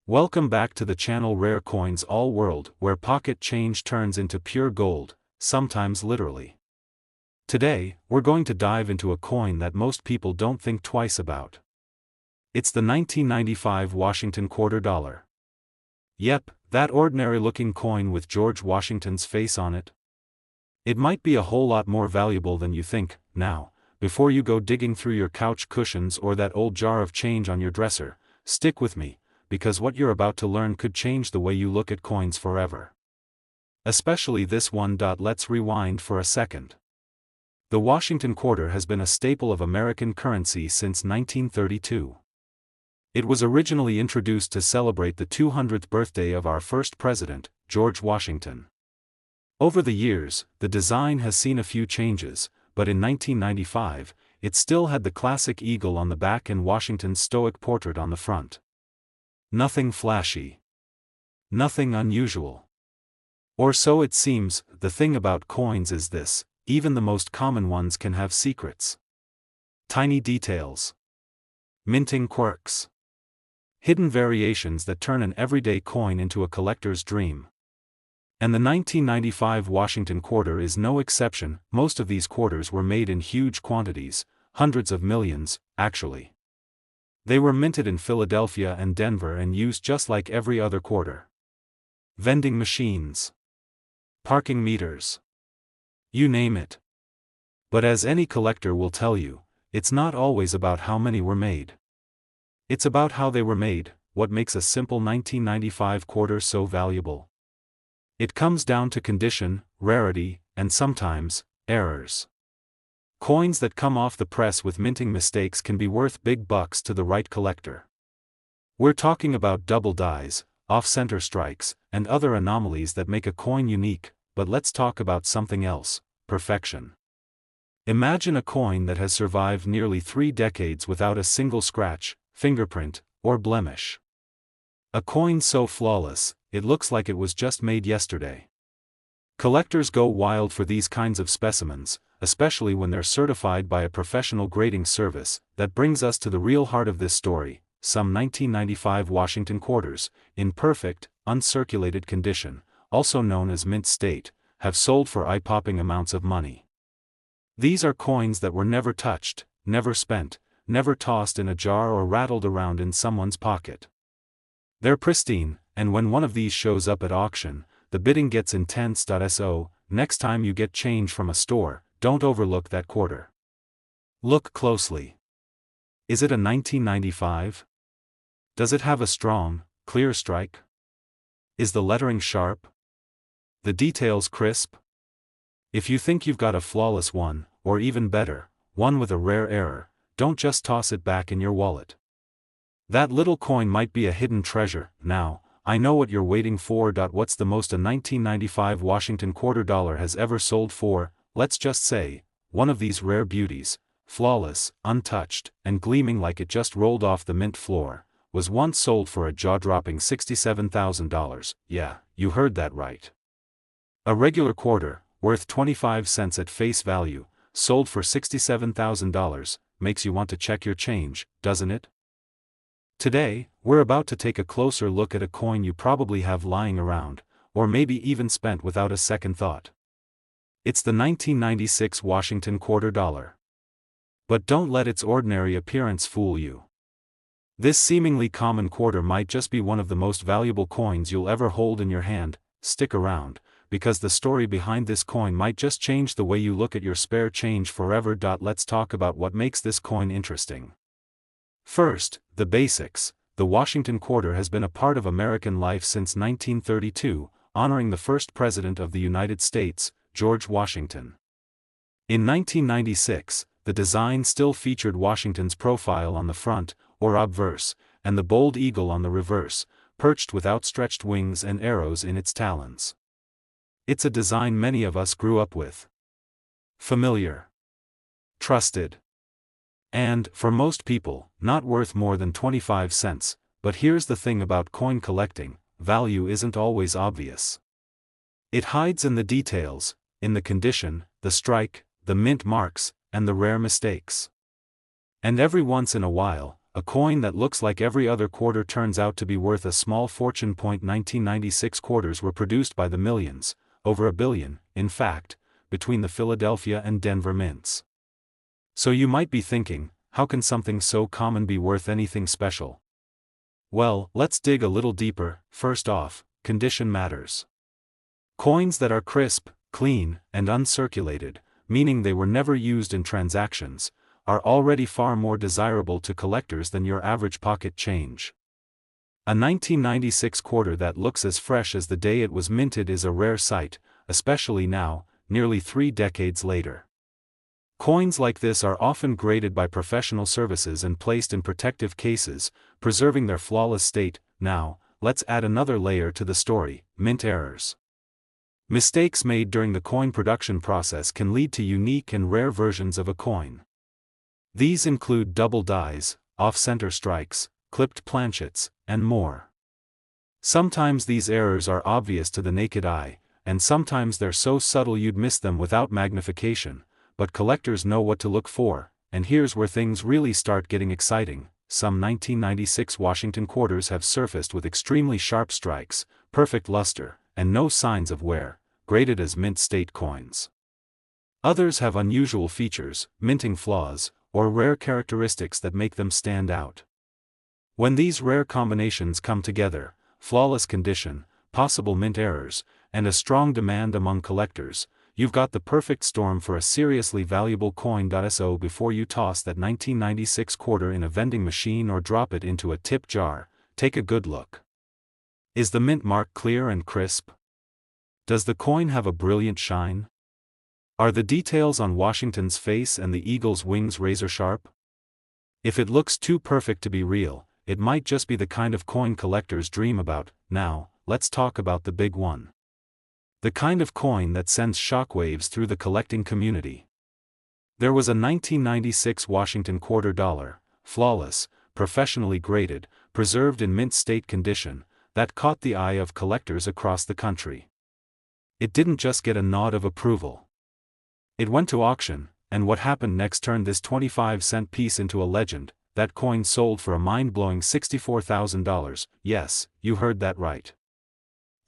Welcome back to the channel Rare Coins All World, where pocket change turns into pure gold, sometimes literally. Today, we're going to dive into a coin that most people don't think twice about. It's the 1995 Washington quarter dollar. Yep, that ordinary-looking coin with George Washington's face on it. It might be a whole lot more valuable than you think. Now, before you go digging through your couch cushions or that old jar of change on your dresser, stick with me, because what you're about to learn could change the way you look at coins forever. Especially this one. Let's rewind for a second. The Washington quarter has been a staple of American currency since 1932. It was originally introduced to celebrate the 200th birthday of our first president, George Washington. Over the years, the design has seen a few changes, but in 1995, it still had the classic eagle on the back and Washington's stoic portrait on the front. Nothing flashy. Nothing unusual. Or so it seems. The thing about coins is this: even the most common ones can have secrets. Tiny details. Minting quirks. Hidden variations that turn an everyday coin into a collector's dream. And the 1995 Washington quarter is no exception. Most of these quarters were made in huge quantities, hundreds of millions, actually. They were minted in Philadelphia and Denver and used just like every other quarter. Vending machines. Parking meters. You name it. But as any collector will tell you, it's not always about how many were made. It's about how they were made. What makes a simple 1995 quarter so valuable? It comes down to condition, rarity, and sometimes, errors. Coins that come off the press with minting mistakes can be worth big bucks to the right collector. We're talking about double dies, off-center strikes, and other anomalies that make a coin unique. But let's talk about something else: perfection. Imagine a coin that has survived nearly 3 decades without a single scratch, fingerprint, or blemish. A coin so flawless, it looks like it was just made yesterday. Collectors go wild for these kinds of specimens, especially when they're certified by a professional grading service. That brings us to the real heart of this story: some 1995 Washington quarters, in perfect, uncirculated condition, also known as mint state, have sold for eye-popping amounts of money. These are coins that were never touched, never spent, never tossed in a jar or rattled around in someone's pocket. They're pristine, and when one of these shows up at auction, the bidding gets intense. So, next time you get change from a store, don't overlook that quarter. Look closely. Is it a 1995? Does it have a strong, clear strike? Is the lettering sharp? The details crisp? If you think you've got a flawless one, or even better, one with a rare error, don't just toss it back in your wallet. That little coin might be a hidden treasure. Now, I know what you're waiting for. What's the most a 1995 Washington quarter dollar has ever sold for? Let's just say, one of these rare beauties, flawless, untouched, and gleaming like it just rolled off the mint floor, was once sold for a jaw-dropping $67,000. Yeah, you heard that right. A regular quarter, worth 25 cents at face value, sold for $67,000, makes you want to check your change, doesn't it? Today, we're about to take a closer look at a coin you probably have lying around, or maybe even spent without a second thought. It's the 1996 Washington quarter dollar. But don't let its ordinary appearance fool you. This seemingly common quarter might just be one of the most valuable coins you'll ever hold in your hand. Stick around, because the story behind this coin might just change the way you look at your spare change forever. Let's talk about what makes this coin interesting. First, the basics. The Washington quarter has been a part of American life since 1932, honoring the first president of the United States, George Washington. In 1996, the design still featured Washington's profile on the front, or obverse, and the bold eagle on the reverse, perched with outstretched wings and arrows in its talons. It's a design many of us grew up with. Familiar. Trusted. And, for most people, not worth more than 25 cents, but here's the thing about coin collecting: value isn't always obvious. It hides in the details, in the condition, the strike, the mint marks, and the rare mistakes. And every once in a while, a coin that looks like every other quarter turns out to be worth a small fortune. 1996 quarters were produced by the millions, over a billion, in fact, between the Philadelphia and Denver mints. So you might be thinking, how can something so common be worth anything special? Well, let's dig a little deeper. First off, condition matters. Coins that are crisp, clean, and uncirculated, meaning they were never used in transactions, are already far more desirable to collectors than your average pocket change. A 1996 quarter that looks as fresh as the day it was minted is a rare sight, especially now, nearly 3 decades later. Coins like this are often graded by professional services and placed in protective cases, preserving their flawless state. Now, let's add another layer to the story: mint errors. Mistakes made during the coin production process can lead to unique and rare versions of a coin. These include double dies, off-center strikes, clipped planchets, and more. Sometimes these errors are obvious to the naked eye, and sometimes they're so subtle you'd miss them without magnification, but collectors know what to look for, and here's where things really start getting exciting. Some 1996 Washington quarters have surfaced with extremely sharp strikes, perfect luster, and no signs of wear, graded as mint state coins. Others have unusual features, minting flaws, or rare characteristics that make them stand out. When these rare combinations come together, flawless condition, possible mint errors, and a strong demand among collectors, you've got the perfect storm for a seriously valuable coin. So before you toss that 1996 quarter in a vending machine or drop it into a tip jar, take a good look. Is the mint mark clear and crisp? Does the coin have a brilliant shine? Are the details on Washington's face and the eagle's wings razor sharp? If it looks too perfect to be real, it might just be the kind of coin collectors dream about. Now, let's talk about the big one. The kind of coin that sends shockwaves through the collecting community. There was a 1996 Washington quarter dollar, flawless, professionally graded, preserved in mint state condition, that caught the eye of collectors across the country. It didn't just get a nod of approval. It went to auction, and what happened next turned this 25-cent piece into a legend. That coin sold for a mind-blowing $64,000, yes, you heard that right.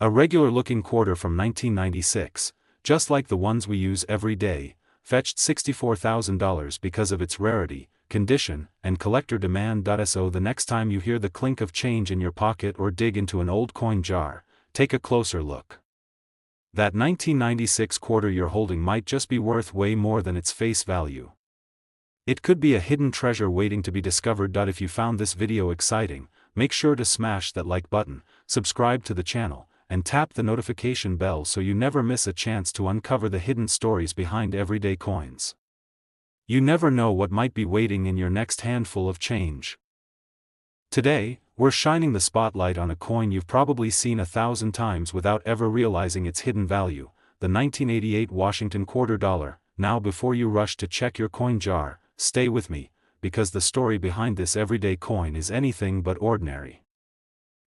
A regular-looking quarter from 1996, just like the ones we use every day, fetched $64,000 because of its rarity, condition, and collector demand. So the next time you hear the clink of change in your pocket or dig into an old coin jar, take a closer look. That 1996 quarter you're holding might just be worth way more than its face value. It could be a hidden treasure waiting to be discovered. If you found this video exciting, make sure to smash that like button, subscribe to the channel, and tap the notification bell so you never miss a chance to uncover the hidden stories behind everyday coins. You never know what might be waiting in your next handful of change. Today, we're shining the spotlight on a coin you've probably seen 1,000 times without ever realizing its hidden value, the 1988 Washington quarter dollar. Now before you rush to check your coin jar, stay with me, because the story behind this everyday coin is anything but ordinary.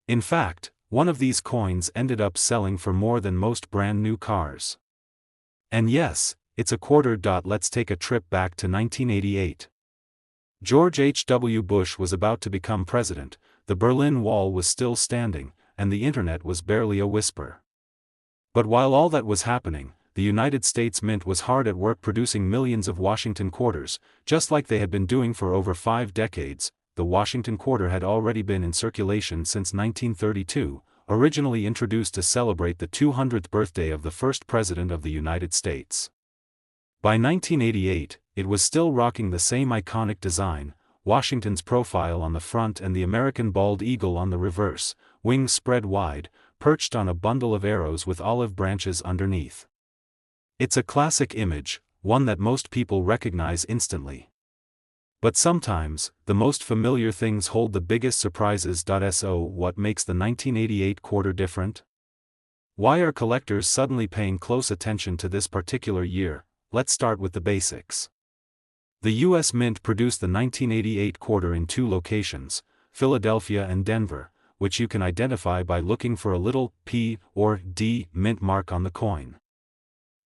In fact, one of these coins ended up selling for more than most brand new cars. And yes, it's a quarter. Let's take a trip back to 1988. George H.W. Bush was about to become president, the Berlin Wall was still standing, and the internet was barely a whisper. But while all that was happening, the United States Mint was hard at work producing millions of Washington quarters, just like they had been doing for over 5 decades. The Washington quarter had already been in circulation since 1932, originally introduced to celebrate the 200th birthday of the first President of the United States. By 1988, it was still rocking the same iconic design, Washington's profile on the front and the American bald eagle on the reverse, wings spread wide, perched on a bundle of arrows with olive branches underneath. It's a classic image, one that most people recognize instantly. But sometimes, the most familiar things hold the biggest surprises. So what makes the 1988 quarter different? Why are collectors suddenly paying close attention to this particular year? Let's start with the basics. The U.S. Mint produced the 1988 quarter in 2 locations, Philadelphia and Denver, which you can identify by looking for a little P or D mint mark on the coin.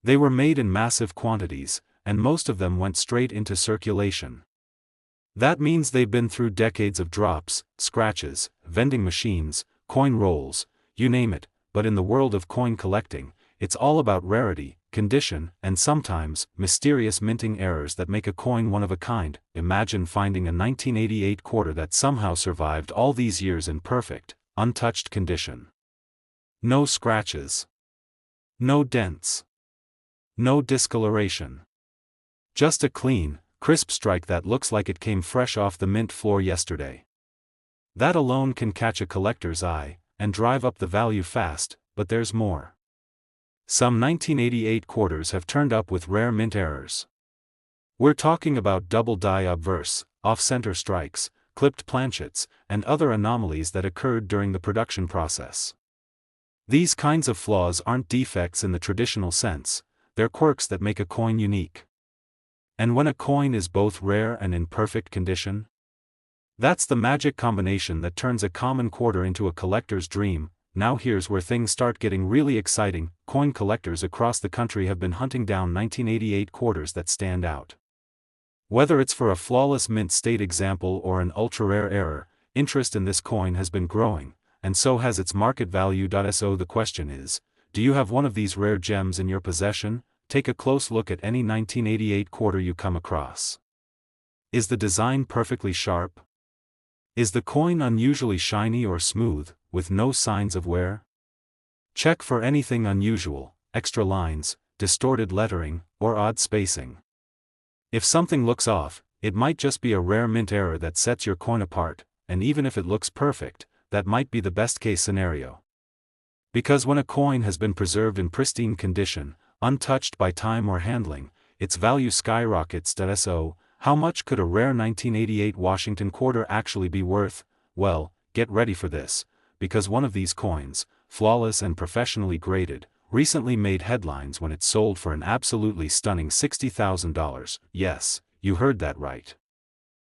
They were made in massive quantities, and most of them went straight into circulation. That means they've been through decades of drops, scratches, vending machines, coin rolls, you name it, but in the world of coin collecting, it's all about rarity, condition, and sometimes, mysterious minting errors that make a coin one of a kind. Imagine finding a 1988 quarter that somehow survived all these years in perfect, untouched condition. No scratches. No dents. No discoloration. Just a clean, crisp strike that looks like it came fresh off the mint floor yesterday. That alone can catch a collector's eye, and drive up the value fast, but there's more. Some 1988 quarters have turned up with rare mint errors. We're talking about double die obverse, off-center strikes, clipped planchets, and other anomalies that occurred during the production process. These kinds of flaws aren't defects in the traditional sense, they're quirks that make a coin unique. And when a coin is both rare and in perfect condition, that's the magic combination that turns a common quarter into a collector's dream. Now here's where things start getting really exciting. Coin collectors across the country have been hunting down 1988 quarters that stand out. Whether it's for a flawless mint state example or an ultra-rare error, interest in this coin has been growing, and so has its market value. So the question is, do you have one of these rare gems in your possession? Take a close look at any 1988 quarter you come across. Is the design perfectly sharp? Is the coin unusually shiny or smooth, with no signs of wear? Check for anything unusual, extra lines, distorted lettering, or odd spacing. If something looks off, it might just be a rare mint error that sets your coin apart, and even if it looks perfect, that might be the best case scenario. Because when a coin has been preserved in pristine condition, untouched by time or handling, its value skyrockets. So, how much could a rare 1988 Washington quarter actually be worth? Well, get ready for this, because one of these coins, flawless and professionally graded, recently made headlines when it sold for an absolutely stunning $60,000. Yes, you heard that right.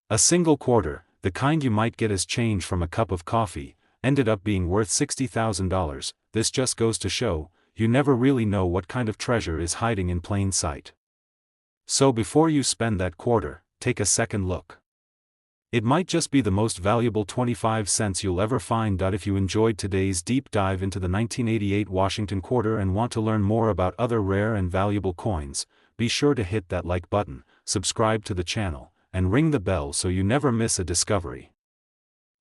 A single quarter, the kind you might get as change from a cup of coffee, ended up being worth $60,000. This just goes to show, you never really know what kind of treasure is hiding in plain sight. So before you spend that quarter, take a second look. It might just be the most valuable 25 cents you'll ever find. If you enjoyed today's deep dive into the 1988 Washington quarter and want to learn more about other rare and valuable coins, be sure to hit that like button, subscribe to the channel, and ring the bell so you never miss a discovery.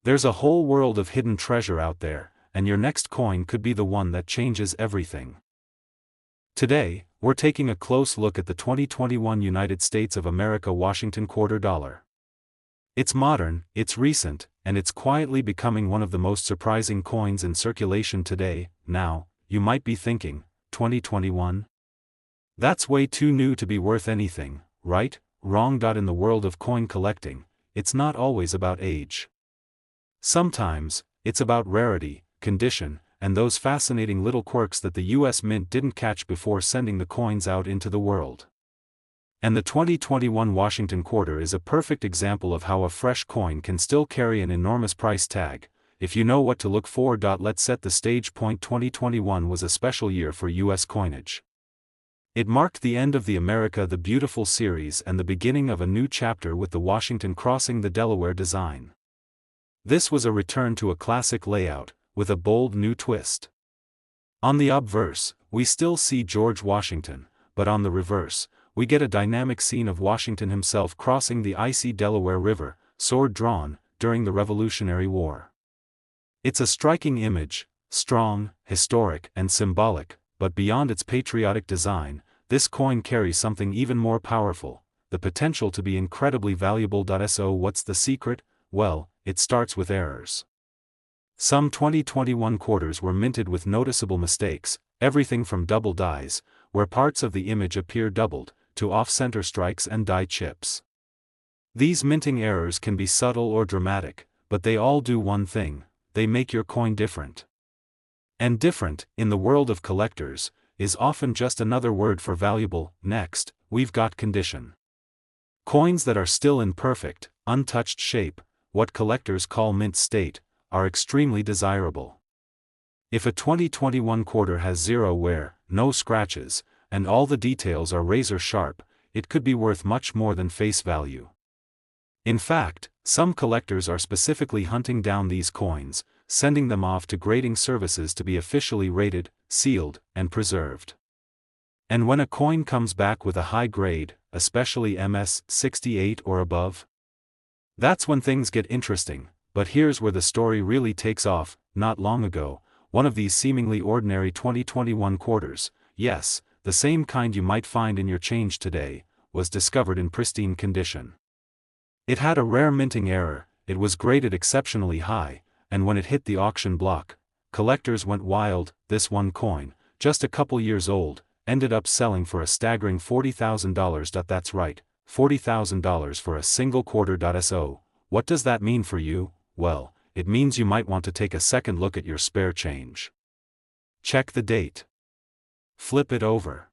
There's a whole world of hidden treasure out there, and your next coin could be the one that changes everything. Today, we're taking a close look at the 2021 United States of America Washington quarter dollar. It's modern, it's recent, and it's quietly becoming one of the most surprising coins in circulation today. Now, you might be thinking, 2021? That's way too new to be worth anything, right? Wrong. In the world of coin collecting, it's not always about age. Sometimes, it's about rarity, condition, and those fascinating little quirks that the US Mint didn't catch before sending the coins out into the world. And the 2021 Washington quarter is a perfect example of how a fresh coin can still carry an enormous price tag, if you know what to look for. Let's set the stage. 2021 was a special year for US coinage. It marked the end of the America the Beautiful series and the beginning of a new chapter with the Washington crossing the Delaware design. This was a return to a classic layout, with a bold new twist. On the obverse, we still see George Washington, but on the reverse, we get a dynamic scene of Washington himself crossing the icy Delaware River, sword drawn, during the Revolutionary War. It's a striking image, strong, historic, and symbolic, but beyond its patriotic design, this coin carries something even more powerful, the potential to be incredibly valuable. So what's the secret? Well, it starts with errors. Some 2021 quarters were minted with noticeable mistakes, everything from double dies, where parts of the image appear doubled, to off-center strikes and die chips. These minting errors can be subtle or dramatic, but they all do one thing: they make your coin different. And different, in the world of collectors, is often just another word for valuable. Next, we've got condition. Coins that are still in perfect, untouched shape, what collectors call mint state, are extremely desirable. If a 2021 quarter has zero wear, no scratches, and all the details are razor sharp, it could be worth much more than face value. In fact, some collectors are specifically hunting down these coins, sending them off to grading services to be officially rated, sealed, and preserved. And when a coin comes back with a high grade, especially MS 68 or above, that's when things get interesting. But here's where the story really takes off. Not long ago, one of these seemingly ordinary 2021 quarters, yes, the same kind you might find in your change today, was discovered in pristine condition. It had a rare minting error, it was graded exceptionally high, and when it hit the auction block, collectors went wild. This one coin, just a couple years old, ended up selling for a staggering $40,000. That's right, $40,000 for a single quarter. So, what does that mean for you? Well, it means you might want to take a second look at your spare change. Check the date. Flip it over.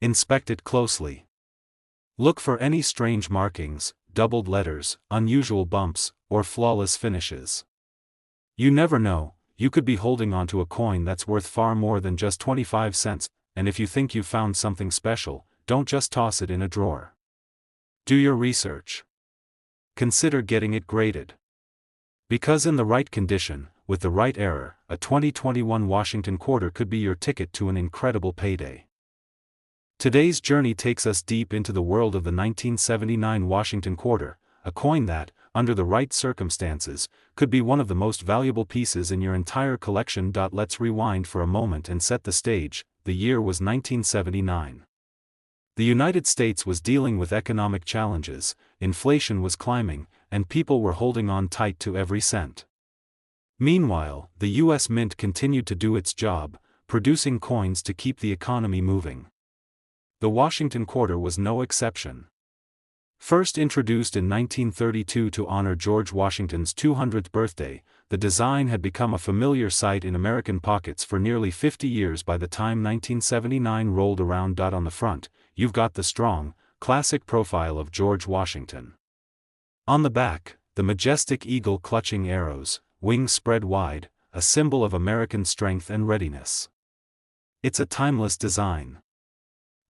Inspect it closely. Look for any strange markings, doubled letters, unusual bumps, or flawless finishes. You never know, you could be holding onto a coin that's worth far more than just 25 cents, and if you think you've found something special, don't just toss it in a drawer. Do your research. Consider getting it graded. Because in the right condition, with the right error, a 2021 Washington quarter could be your ticket to an incredible payday. Today's journey takes us deep into the world of the 1979 Washington quarter, a coin that, under the right circumstances, could be one of the most valuable pieces in your entire collection. Let's rewind for a moment and set the stage. The year was 1979. The United States was dealing with economic challenges, inflation was climbing, and people were holding on tight to every cent. Meanwhile, the U.S. Mint continued to do its job, producing coins to keep the economy moving. The Washington quarter was no exception. First introduced in 1932 to honor George Washington's 200th birthday, the design had become a familiar sight in American pockets for nearly 50 years. By the time 1979 rolled around, on the front, you've got the strong, classic profile of George Washington. On the back, the majestic eagle clutching arrows, wings spread wide, a symbol of American strength and readiness. It's a timeless design.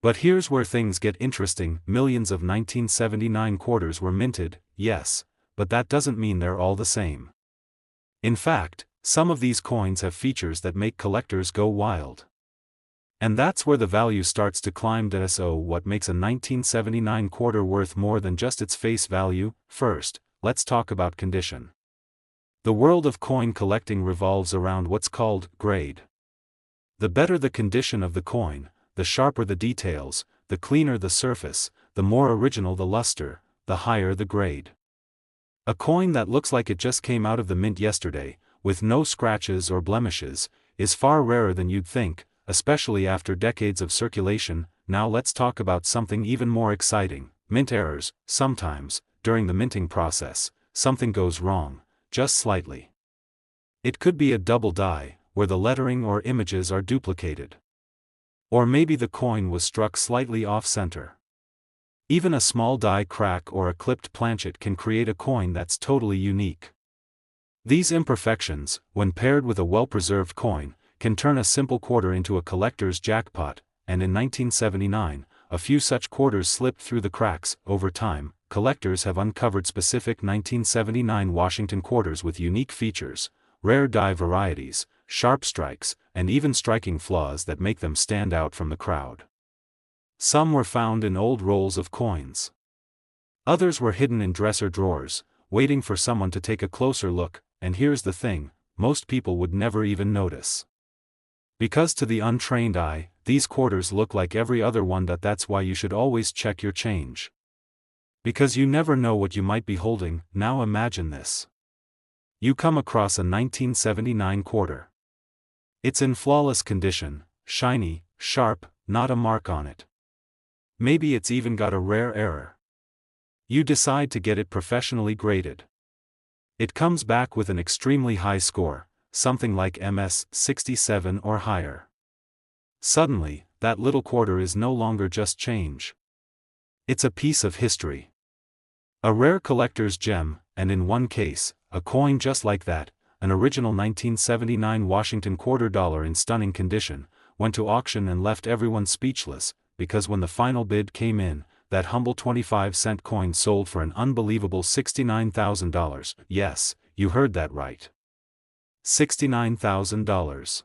But here's where things get interesting. Millions of 1979 quarters were minted, yes, but that doesn't mean they're all the same. In fact, some of these coins have features that make collectors go wild. And that's where the value starts to climb. So what makes a 1979 quarter worth more than just its face value? First, let's talk about condition. The world of coin collecting revolves around what's called grade. The better the condition of the coin, the sharper the details, the cleaner the surface, the more original the luster, the higher the grade. A coin that looks like it just came out of the mint yesterday, with no scratches or blemishes, is far rarer than you'd think, especially after decades of circulation. Now let's talk about something even more exciting: mint errors. Sometimes, during the minting process, something goes wrong, just slightly. It could be a double die, where the lettering or images are duplicated. Or maybe the coin was struck slightly off-center. Even a small die crack or a clipped planchet can create a coin that's totally unique. These imperfections, when paired with a well-preserved coin, can turn a simple quarter into a collector's jackpot, and in 1979, a few such quarters slipped through the cracks. Over time, collectors have uncovered specific 1979 Washington quarters with unique features, rare die varieties, sharp strikes, and even striking flaws that make them stand out from the crowd. Some were found in old rolls of coins. Others were hidden in dresser drawers, waiting for someone to take a closer look. And here's the thing, most people would never even notice. Because to the untrained eye, these quarters look like every other one. That's why you should always check your change. Because you never know what you might be holding. Now imagine this. You come across a 1979 quarter. It's in flawless condition, shiny, sharp, not a mark on it. Maybe it's even got a rare error. You decide to get it professionally graded. It comes back with an extremely high score, something like MS 67 or higher. Suddenly, that little quarter is no longer just change. It's a piece of history. A rare collector's gem, and in one case, a coin just like that, an original 1979 Washington quarter dollar in stunning condition, went to auction and left everyone speechless, because when the final bid came in, that humble 25-cent coin sold for an unbelievable $69,000. Yes, you heard that right. $69,000.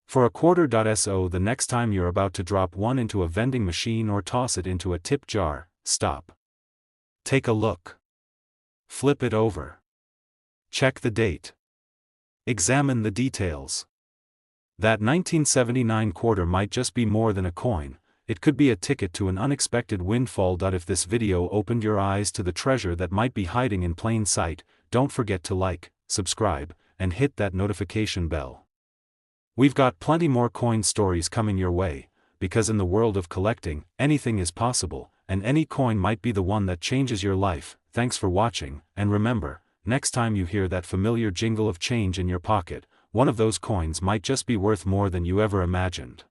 For a quarter. The next time you're about to drop one into a vending machine or toss it into a tip jar, stop. Take a look. Flip it over. Check the date. Examine the details. That 1979 quarter might just be more than a coin, it could be a ticket to an unexpected windfall. If this video opened your eyes to the treasure that might be hiding in plain sight, don't forget to like, subscribe, and hit that notification bell. We've got plenty more coin stories coming your way, because in the world of collecting, anything is possible, and any coin might be the one that changes your life. Thanks for watching, and remember, next time you hear that familiar jingle of change in your pocket, one of those coins might just be worth more than you ever imagined.